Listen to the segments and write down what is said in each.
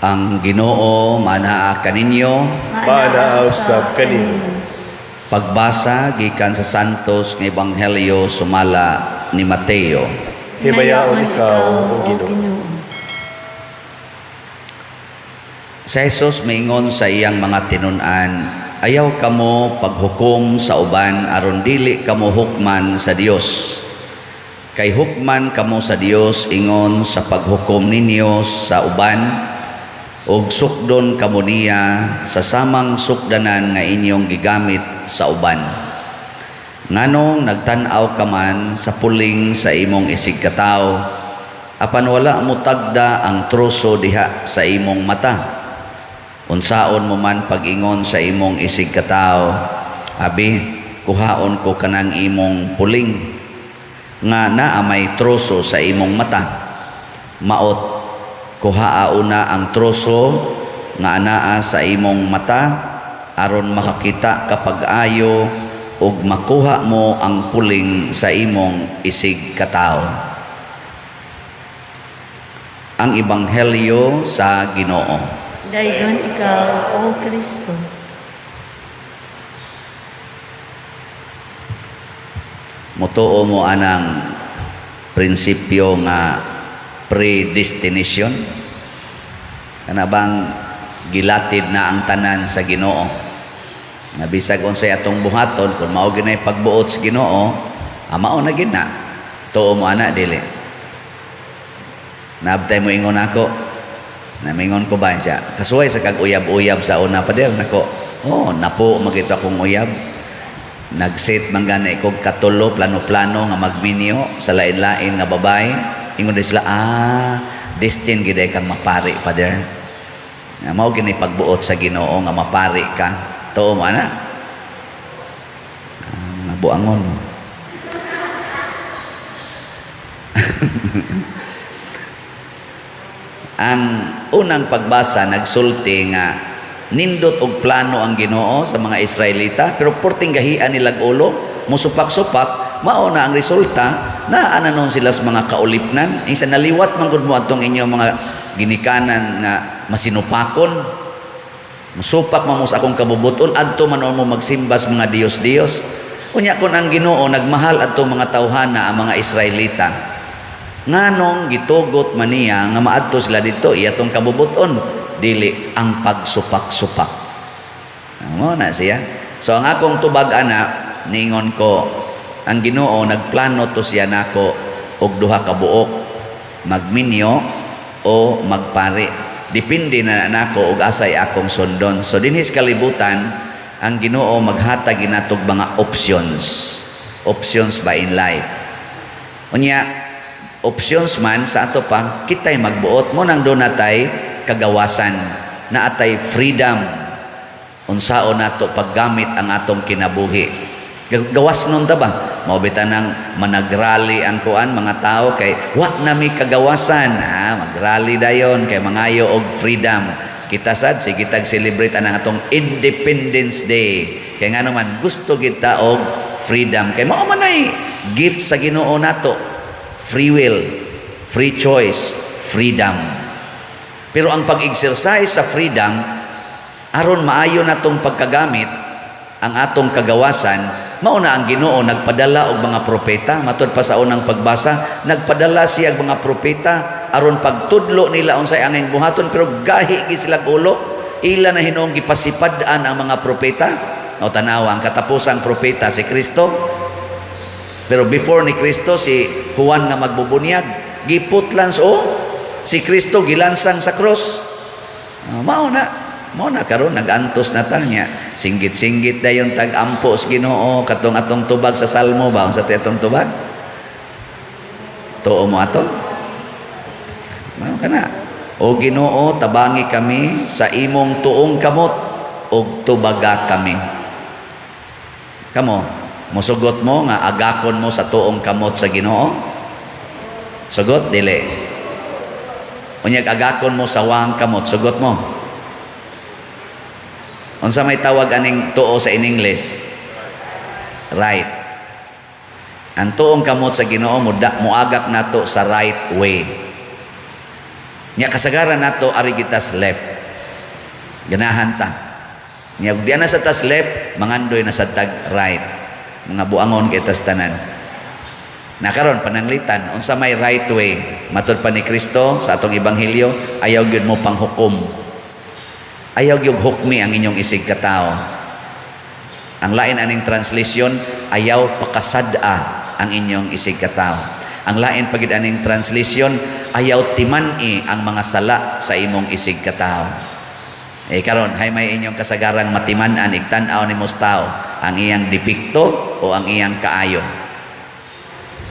Ang Ginoo manaa kaninyo. Manaa usab kanimo. Pagbasa gikan sa Santos nga Ebanghelyo sumala ni Mateo. Himayaon ikaw, O Ginoo. Sa Jesus maingon sa iyang mga tinun-an, ayaw kamo paghukom sa uban aron dili kamo hukman sa Dios. Kay hukman kamo sa Dios ingon sa paghukom ninyo sa uban, og sukdon kamo niya sa samang sukdanan nga inyong gigamit sa uban. Nganong nagtan-aw ka man sa puling sa imong isig katawo, apan wala mo tagda ang troso diha sa imong mata. Unsaon mo man pag-ingon sa imong isig katawo, abi, kuhaon ko kanang imong puling nga naa may troso sa imong mata. Maot, kuhaa una ang troso nga anaa sa imong mata aron makakita kapag ayo ug makuha mo ang puling sa imong isig katawo. Ang Ebanghelyo sa Ginoo. Dayon ikaw, O Kristo. Mutuo mo anang prinsipyo nga predestination. Kana bang gilatid na ang tanan sa Ginoo. Nga bisag unsay atong buhaton kung mao ginay pagbuot sa Ginoo, mao na gid na. Tuo mo ana dili. Nabtay mo ingon ako. Namingon ko ba siya? Kasuway sa kag uyab-uyab sa una pa der nako. Oh, napo magito akong uyab. Nag-set man gani kog katulo plano-plano nga magminyo sa lain-lain nga babae. Ingon din sila, destined gid kang mapari, Father. Nga mao gini pagbuot sa Ginoo nga mapari ka. Tuo mo ana. Nabuangon. Ang unang pagbasa nagsulti nga nindot og plano ang Ginoo sa mga Israelita, pero porting gahian nilag ulo, musupak-supak, mao na ang resulta na ananon sila sa mga kaulipnan. Isa naliwat man gud mo atong inyo mga ginikanan nga masinupakon. Musupak man mo sa akong kabubuton adto man mo magsimba sa mga Dios-Dios. Unya kun ang Ginoo nagmahal adto mga tawhana ang mga Israelita. Nganong gitugot man niya nga maadto sila dito iyatong kabubuton dili ang pagsupak-supak. Amo na siya. So ang akong tubag ana ningon ko ang Ginoo nagplano to siya nako og duha ka buok magminyo o magpari. Depende na nako og asay akong sundon. So dinhis kalibutan ang Ginoo maghatag ginatog mga options ba in life. Unya options man sa ato pa kitay magbuot mo nang do natay kagawasan na atay freedom unsaon nato paggamit ang atong kinabuhi. Gawas nun ta ba mao bitan nang managrally ang kuan mga tao kay wa na mi kagawasan, magrally dayon kay mangayo og freedom. Kita sad sige tag celebrate ang atong Independence Day kay ngano man gusto kita og freedom kay mao man ay gift sa Ginoo nato. Free will, free choice, freedom. Pero ang pag-exercise sa freedom, aron maayo natong pagkagamit ang atong kagawasan, mauna ang Ginoo nagpadala og mga propeta. Matud pa sa unang pagbasa, nagpadala siya og mga propeta aron pagtudlo nila unsay angay buhaton, pero gahi gid sila ulo. Ila na hinuong gipasipad-an ang mga propeta. O tanawa ang katapusang propeta si Kristo. Pero before ni Kristo si Juan nga magbubunyag, giputlans si Kristo gilansang sa cross. Mao na karon nagantos na ta niya. Singgit-singgit dayon tag-ampo sa Ginoo katong atong tubag sa Salmo ba unsa atong tubag? Tuo mo ato? Mao kana. O Ginoo, tabangi kami sa imong tuong kamot ug tubaga kami. Kamo musugot mo nga agakon mo sa tuong kamot sa Ginoo? Sugot dili. Unyag agakon mo sa wang kamot, sugot mo. Unsa may tawag aning tuo sa in English? Right. Ang tuong kamot sa Ginoo muagak nato sa right way. Nya kasagaran nato ari gitas left. Ganahan ta. Nya ug diana sa tas left, mangandoy na sa tag right. Mga buangon kay tas tanan. Na karon pananglitan unsa may right way matud pa ni Kristo sa atong ebanghelyo, ayaw gyud mo panghukom. Ayaw gyud hukmi ang inyong isig ka tao. Ang lain aning translation, ayaw pakasada ang inyong isig ka tao. Ang lain pagid aning translation, ayaw timan-i ang mga sala sa imong isig ka tao. Karon hay may inyong kasagarang matiman-an igtan-aw ni tao ang iyang depekto o ang iyang kaayo.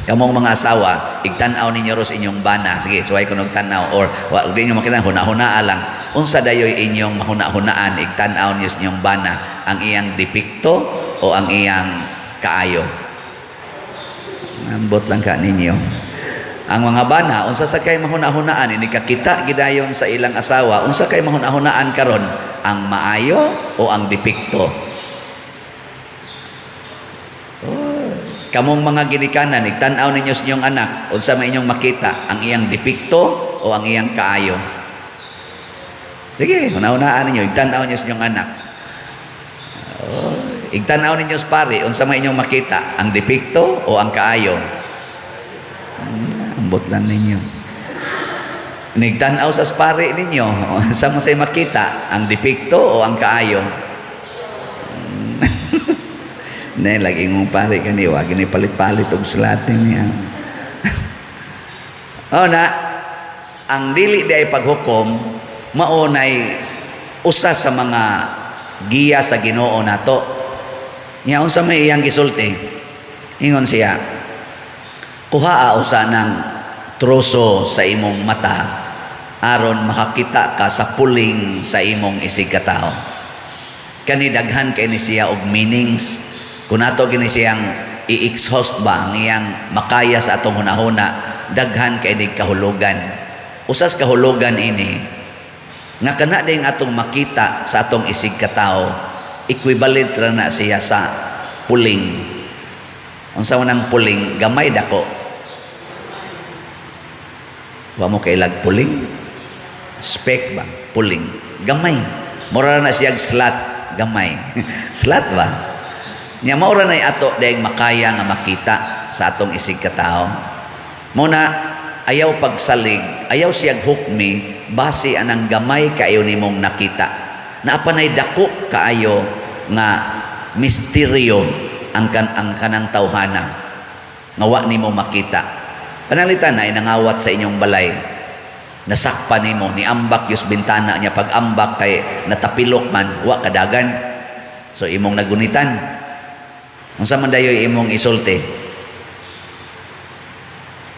Kamong mga asawa, igtan-aw ninyo ros inyong bana. Sige, suway ko nagtan-aw or wa di niyo makita huna-hunaa lang. Unsa dayoy inyong mahuna-hunaan igtan-aw niyo sa inyong bana ang iyang depekto o ang iyang kaayo. Ambot lang ka ninyo. Ang mga bana, unsa sa kay mahuna-hunaan, ini kakita gidayon sa ilang asawa, unsa kay mahuna-hunaan karon, ang maayo o ang depekto? Kamong mga ginikanan, igtan-aw ninyo sa inyong anak, unsa may inyong makita, ang iyang depekto o ang iyang kaayo? Sige, hunahunaan ninyo, igtan-aw ninyo sa inyong anak. Igtan-aw ninyo sa pari, unsa may inyong makita, ang depekto o ang kaayo? Ambot lang ninyo. Nigtan-aw sa pari ninyo, unsa mo say makita, ang depekto o ang kaayo? Ne lagi mong pare kani wa gini palit-palit og sulatin niya. Na ang dili di ay paghukom mao nay usa sa mga giya sa Ginoo nato. Nya unsa may iyang gisulti? Ingon siya, kuhaa usa ng troso sa imong mata aron makakita ka sa puling sa imong isig ka tao. Kani daghan kay ni siya og meanings. Kung nato gini siyang i-exhaust ba ang iyang makaya sa atong hunahuna, daghan kay dig kahulugan. Usas kahulugan ini nga kana ding atong makita sa atong isig ka tao, equivalent ra na siya sa puling. Unsa man ang puling? Gamay dako. Wa mo kailag puling? Speck ba? Puling. Gamay. Mura na siya slat. Gamay. Slat ba? Nya maura nay ato dayeg makaya nga makita sa atong isig ka tao. Muna ayaw pagsalig, ayaw siyag hukmi base anang gamay kaayo nimong nakita. Naapanay dako kaayo nga misteryo ang kanang tawhana nga wa nimo makita. Panalitan na nangawat sa inyong balay. Nasakpan nimo ni ambak yus bintana niya pag ambak kay natapilok man wa kadagan. So imong nagunitan. Unsa man dayoy imong isulti?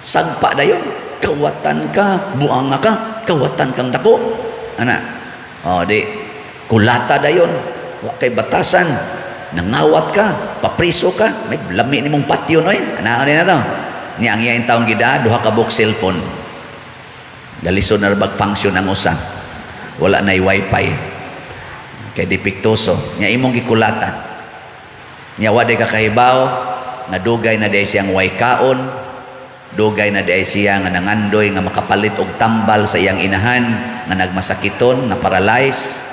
Sagpa dayon, kawatan ka, buanga ka, kawatan kang dako. Ana. Di kulata dayon, wa kay batasan. Nangawat ka, papriso ka, may lami nimong patio noy. Ana na to. Ni ang iyain taong gida duha ka buok cellphone. Dalisod na bag function ang usa. Wala nay wifi. Kay depektoso. Nya imong gikulata. Nya waday kakahibaw nga dugay na day siyang way kaon, dugay na day siya nga nangandoy nga makapalit og tambal sa iyang inahan nga nagmasakiton, na paralyze.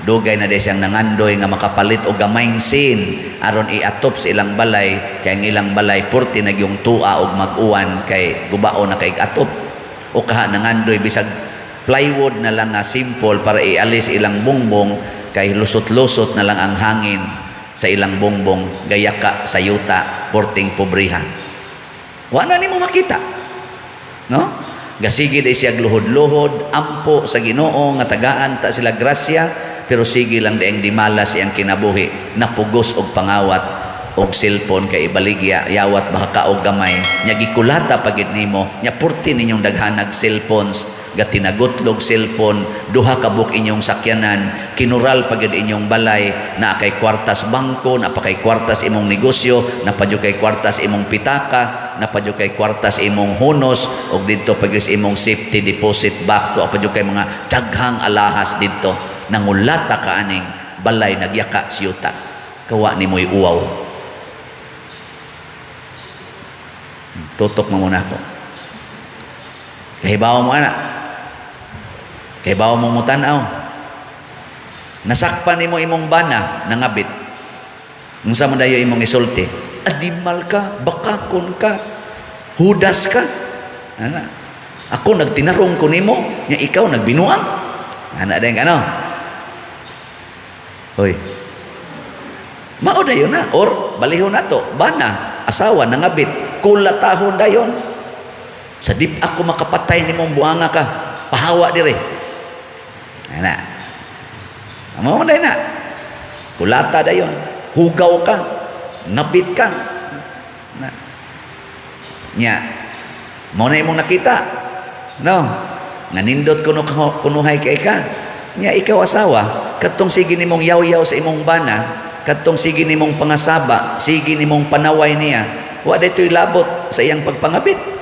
Dugay na day siyang nangandoy nga makapalit og gamayng sin aron iatop sa ilang balay, kay ang ilang balay purti nagyong tua og mag-uwan kay gubao na kay atop. O kaha nangandoy bisag plywood na lang nga simple para ialis ilang bongbong kay lusot-lusot na lang ang hangin sa ilang bongbong, gayaka sa yuta, porting pobriha. Wala nimo makita. No? Gasigi day siya luhod-luhod, ampo sa Ginoo nga tagaan ta sila grasya, pero sige lang daing dimalas iyang kinabuhi, napugos og pangawat og cellphone kay ibaligya, yawat baka og gamay. Nya gikulata pagid nimo, nya purti ninyong daghanag cellphones, gatinagutlog cellphone, duha ka book inyong sakyanan, kinural pagid inyong balay, na kay kwartas bangko, na pa kay kwartas imong negosyo, na padyo kay kwartas imong pitaka, na padyo kay kwartas imong hunos, og didto pagid imong safety deposit box, to padyo kay mga daghang alahas didto. Nangulata ka aning balay nagyaka siyuta. Kawa nimoy uwaw. Tutok mo muna ko. Kahibaw mo anak. Kay bawo mo mutanaw. Nasakpan nimo imong bana, nangabit. Unsa man dayo imong isulti? Adimal ka, bakakon ka, hudas ka. Ana. Ako nagtinarong ko nimo, nya ikaw nagbinuang. Ana deng ano? Hoy. Mao dayon na or balihon nato, bana, asawa nangabit, kulatahon dayon. Sa dip ako makapatay nimong buanga ka, pahawa dire. Ana. Mao man na. Kulata dayon, hugaw ka, ngabit ka. Na. Nya. Mao na imong nakita. No. Nanindot kunuhay kay ka. Nya ikaw asawa, katong sige nimong yaw-yaw sa imong bana, katong sige nimong pangasaba, sige nimong panaway niya, wa daytoy labot sa iyang pagpangabit.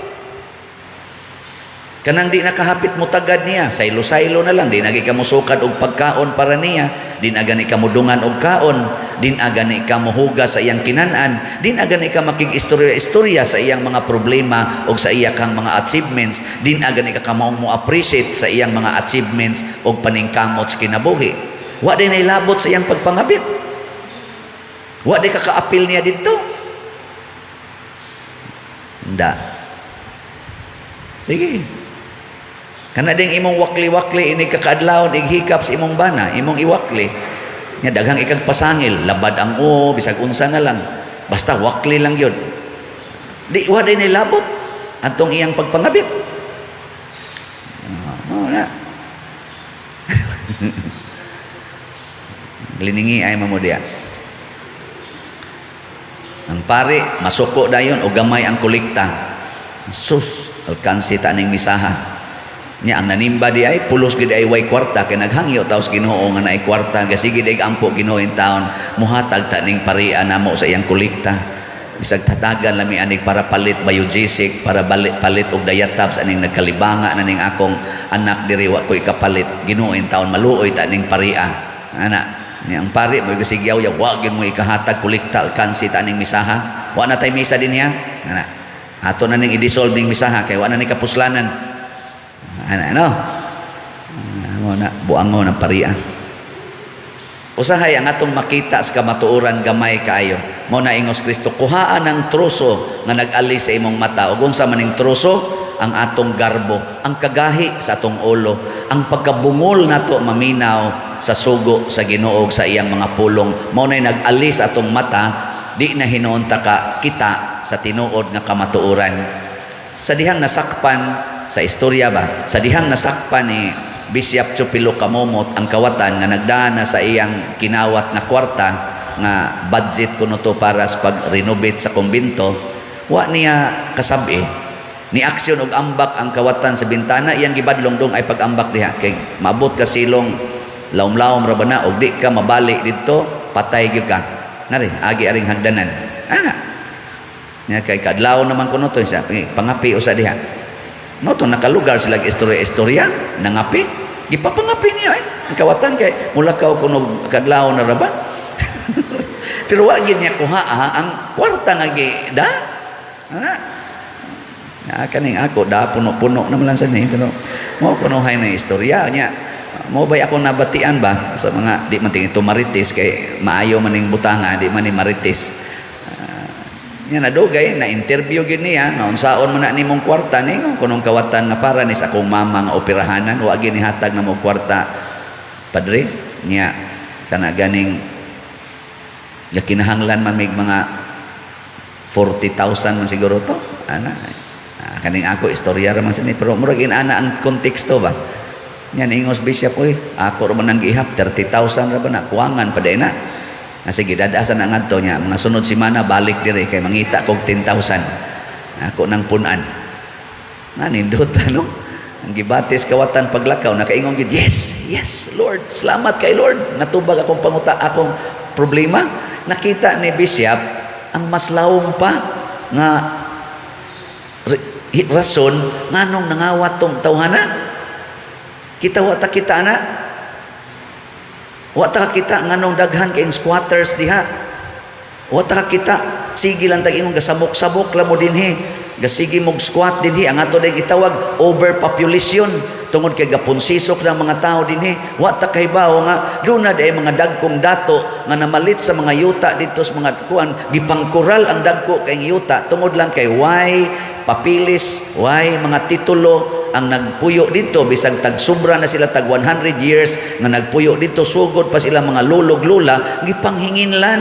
Kanang di nakahapit mo tagad niya, saylo-saylo na lang, di nagi ka mo sukad og pagkaon para niya, di na gani ka mudungan og kaon, di na gani ka mohuga sa iyang kinanan, di na gani ka makig-istorya sa iyang mga problema o sa iyang mga achievements, di na gani ka maong mo appreciate sa iyang mga achievements o paningkamot sa kinabuhi. Wa di na ilabot sa iyang pagpangabit. Wa di ka kaapil niya dito. Nda. Sige. Kana ding imong wakli-wakli ini kakadlawon ighikap sa imong bana, imong iwakli. Nya daghang ikag pasangil, labad ang bisag unsa na lang. Basta wakli lang yun. Di wa din nilabot atong iyang pagpangabit. Na. Liningi ay mamudia. Ang pare masuko dayon o gamay ang kolekta. Sus, alkansi ta ning misaha. Nya ang nanimba di ay pulos gid ay way kwarta kay naghangyo taos Ginoo nga naay kwarta gasige dig ampo Ginoo in taon muhatag ta ning paria namo sa iyang kolekta bisag tatagan lami aning para palit biogesic para palit og diatabs aning nagkalibanga na ning akong anak diri wa koy kapalit Ginoo in taon maluoy ta ning paria ana nya ang pari mo gasigyaw ya wa gyud mo ikahatag kolekta alkansi ta ning misaha wa na tay misa din niya ana ato na ning i-dissolve ning misaha kay wa na ni kapuslanan. Ano? Mo na buangon ng paria. Usahay ang atong makita sa kamatuoran gamay kaayo. Mo na ingos Kristo kuhaan ang troso nga nag-ali sa imong mata ug unsa maning troso ang atong garbo, ang kagahi sa atong ulo, ang pagkabungol nato maminaw sa sugo sa Ginoo sa iyang mga pulong. Mo na nag-ali sa atong mata di na hinuunta ka kita sa tinuod nga kamatuoran. Sa dihang nasakpan sa istorya ba, sa dihang nasakpan ni Bishop Chupilo Kamomot ang kawatan nga nagdaan na sa iyang kinawat nga kwarta nga budget kuno to para sa pag-renovate sa kumbento, wa niya kasabi ni aksyon og ambak ang kawatan sa bintana iyang gibadlong dong ay pag-ambak diha kay maabot ka silong lawom-lawom ra ba na og di ka mabalik didto patay gyud ka ngari agi aring hagdanan ana nya kay kadlaw naman kuno to sa pangapi usa diha. No to nakalugar sila istorya nangapi gipapangapi niya ang kawatan kay mula ka kuno kadlaw na ra ba pero wa gid niya kuha ang kwarta nga gida ana na kaning ako da puno-puno naman lang sa ni pero mo kunuhay na istorya niya mo bay ako nabatian ba sa mga di man tingin marites kay maayo man ning butanga di man ni marites nya nadugay na interview gid niya nga unsaon man na nimong kwarta ni kunong kawatan nga para ni sa akong mama nga operahanan wa gid ni hatag na mo kwarta padre nya kana ganing kinahanglan man mig mga 40,000 man siguro to ana kaning ako istorya ra man sini pero murag inana ang konteksto ba nya niingos Bishop oy ako ra man nang gihap 30,000 ra ba na kuwangan pa day na. Sige, dadasan ang adto niya. Mga sunod simana, balik dire kay mangita kog 10,000. Ako nang punan. Nanindot, ano? Ang gibatis kawatan paglakaw, nakaingon gid, yes, Lord. Salamat kay Lord. Natubag akong akong problema. Nakita ni Bishop, ang mas lawong pa nga rason, nganong nangawat tong tawhana. Kita wata kita na. Wata kita nganong daghan kayong squatters diha. Wata kita sige lang tag imong gasamok-sabok la mo dinhi. Gasige mog squat dinhi ang ato ding itawag overpopulation. tungod kay gapunsisok ng mga tao dinhi. Wa ta kahibaw nga doon na day mga dagkong dato nga namalit sa mga yuta dito sa mga kuan, gipangkural ang dagko kay yuta tungod lang kay why papilis, why mga titulo ang nagpuyo dito, bisag tagsubra na sila tag 100 years nga nagpuyo dito, sugod pa sila mga lulog-lula, gipanghinginlan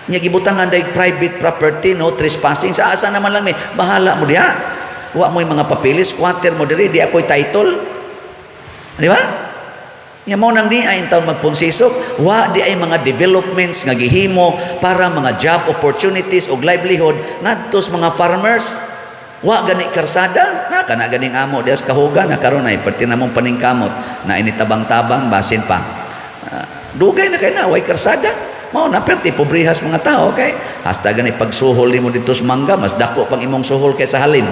nya gibutangan day private property, no trespassing. Sa asa naman lang may bahala mo diha, wa mo'y mga papilis, squatter mo diri, di ako'y title, di ba? Nya mo nang di ay taon magpunsisok, wa di ay mga developments nga gihimo para mga job opportunities o livelihood ngadto sa mga farmers. Wa gani karsada na kana ganing amo dias kahuga na karon ay perti namong paningkamot na initabang-tabang basin pa. Dugay na kay na way karsada. Mao na perti pobrehas mga tao kay hasta gani pagsuhol nimo dito sa mangga mas dako pang imong suhol kaysa halin.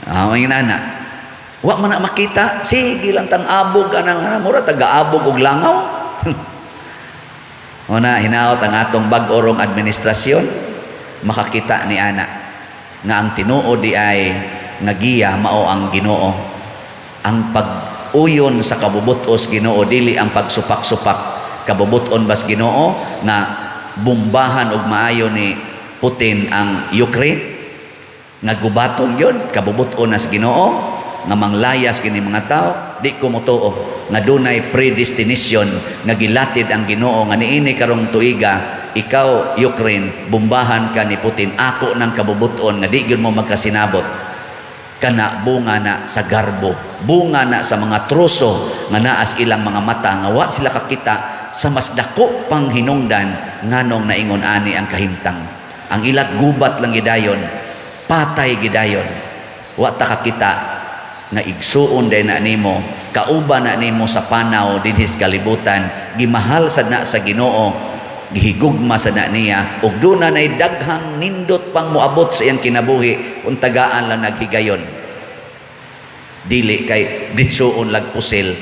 Ang inana. Wa man na makita, sige lang tang abog anang mura taga-abog og langaw. Una hinaot ang atong bag-orong administrasyon makakita ni ana nga ang tinuod di ay nagiya mao ang Ginoo. Ang pag-uyon sa kabubutos Ginoo dili ang pagsupak-supak kabubuton bas Ginoo nga bombahan og maayo ni Putin ang Ukraine nga gubaton yun kabubuton as Ginoo nga manglayas kini mga tao. Di ko motuo nga dunay predestination nga gilatid ang Ginoo nga niini karong tuiga ikaw Ukraine bombahan ka ni Putin, ako ng kabubuton nga di gyud mo magkasinabot kana bunga na sa garbo, bunga na sa mga troso nga naas ilang mga mata nga wa sila kakita sa mas dako pang hinungdan nganong naingon ani ang kahimtang. Ang ilat gubat lang gidayon, patay gidayon. Wa ta kakita nga igsuon day na nimo, kauban na nimo sa panaw dinhi sa kalibutan, gimahal sad na sa Ginoo, gihigugma sad na niya ug duna nay daghang nindot pang moabot sa iyang kinabuhi kung tagaan lang naghigayon. Dili kay ditsuon lag pusil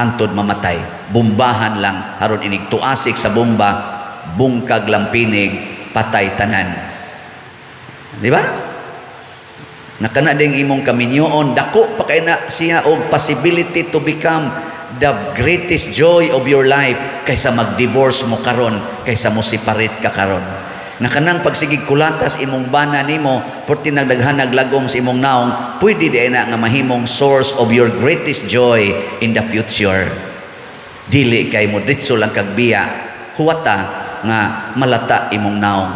hangtod mamatay, bombahan lang aron inig tuasik sa bomba, bungkag lampinig, patay tanan. Di ba? Nakana ding imong kaminyoon, dako pa kay na siya og possibility to become the greatest joy of your life kaysa mag-divorce mo karon, kaysa mo separate ka karon. Nakanang pagsigig kulatas imong bana nimo, porti nagdaghan naglagom sa imong naong, pwede di na nga mahimong source of your greatest joy in the future. Dili kay mo ditso lang kag biya, huwata nga malata imong naong.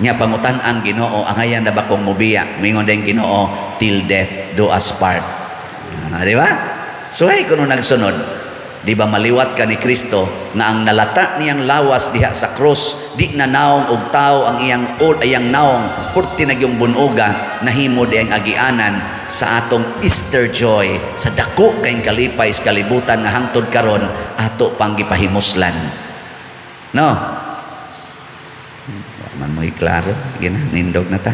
Nya pangutan ang Ginoo, ang ayan na ba kong mubiya, mingon din Ginoo, till death do us part. Di ba? So ay kuno nagsunod, di ba maliwat ka ni Kristo nga ang nalata niyang lawas diha sa cross, di na naong og tao ang iyang naong, purti na yung bunuga, nahimo di ang agianan sa atong Easter joy, sa dako kayong kalipay sa kalibutan nga hangtod karon ato pang gipahimuslan. No? Man mo iklaro, sige na, nindog na ta.